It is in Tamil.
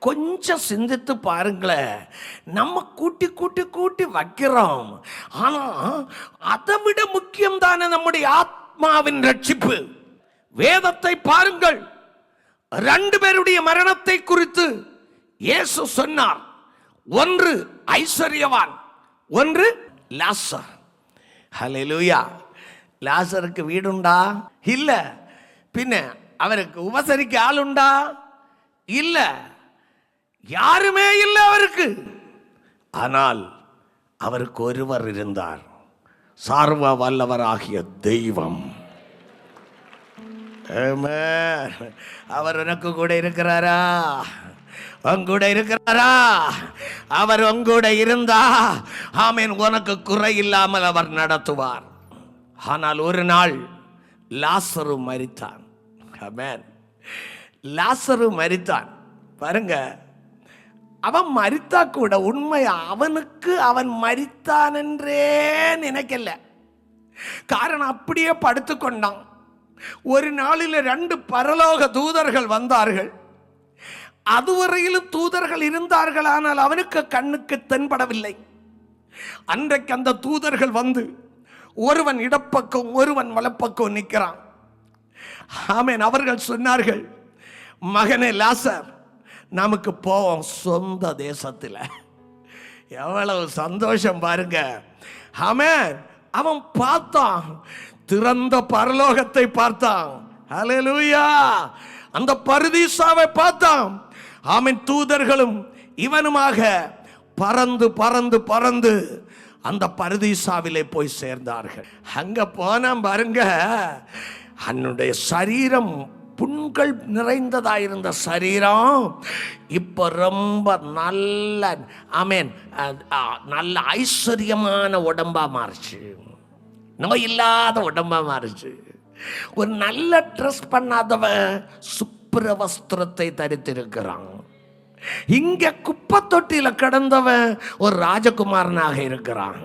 கொஞ்சம் சிந்தித்து பாருங்களேன். நம்ம கூட்டி கூட்டி கூட்டி வைக்கிறோம். ஆனால் அதை விட முக்கியம் தானே நம்முடைய ஆத்மாவின் ரட்சிப்பு. வேதத்தை பாருங்கள். 2 பேருடைய மரணத்தை குறித்து இயேசு சொன்னார். ஒன்று ஐஸ்வர்யவான், ஒன்று லாசர். ஹல்லேலூயா. லாசருக்கு வீடுண்டா? இல்ல. பின்ன அவருக்கு உபசரிக்க ஆளுண்டா? இல்ல. யாருமே இல்லை அவருக்கு. ஆனால் அவருக்கு ஒருவர் இருந்தார், சர்வ வல்லவராகிய தெய்வம். அவர் உனக்கு கூட இருக்கிறாரா? உங்கூட இருக்கிறாரா? அவர் உங்கூட இருந்தா ஆமென், உனக்கு குறை இல்லாமல் அவர் நடத்துவார். ஆனால் ஒரு நாள் லாசரு மரித்தான். ஆமென். லாசரு மரித்தான். பாருங்க, அவன் மரித்தா கூட உண்மை அவனுக்கு அவன் மரித்தான் என்றே நினைக்கல. காரணம், அப்படியே படுத்துக்கொண்டான். ஒரு நாளில் 2 பரலோக தூதர்கள் வந்தார்கள். அதுவரையிலும் தூதர்கள் இருந்தார்கள், ஆனால் அவனுக்கு கண்ணுக்கு தென்படவில்லை. அன்றைக்கு அந்த தூதர்கள் வந்து ஒருவன் இடப்பக்கம் ஒருவன் வலப்பக்கம் நிற்கிறான். ஆமென். அவர்கள் சொன்னார்கள், மகனே லாசர், நமக்கு போவோம் சொந்த தேசத்தில். எவ்வளவு சந்தோஷம் பாருங்க. ஆமென். அவன் பார்த்தான், திறந்த பரலோகத்தை பார்த்தான். ஹல்லேலூயா. அந்த பரதீசாவை பார்த்தான். ஆமென். தூதர்களும் இவனுமாக பறந்து பறந்து பறந்து அந்த பரதீசாவிலே போய் சேர்ந்தார்கள். அங்க போன பாருங்க, அவனுடைய சரீரம் புண்கள் நிறைந்ததாயிருந்த சரீரம் இப்போ ரொம்ப நல்ல ஆமென் நல்ல ஐஸ்வர்யமான உடம்பா மாறுச்சு. நோய் இல்லாத உடம்பா மாறுச்சு. ஒரு நல்ல ட்ரெஸ் பண்ணாதவன் சுப்ர வஸ்திரத்தை தரித்திருக்கிறான். இங்க குப்பை தொட்டியில கிடந்தவன் ஒரு ராஜகுமாரனாக இருக்கிறான்.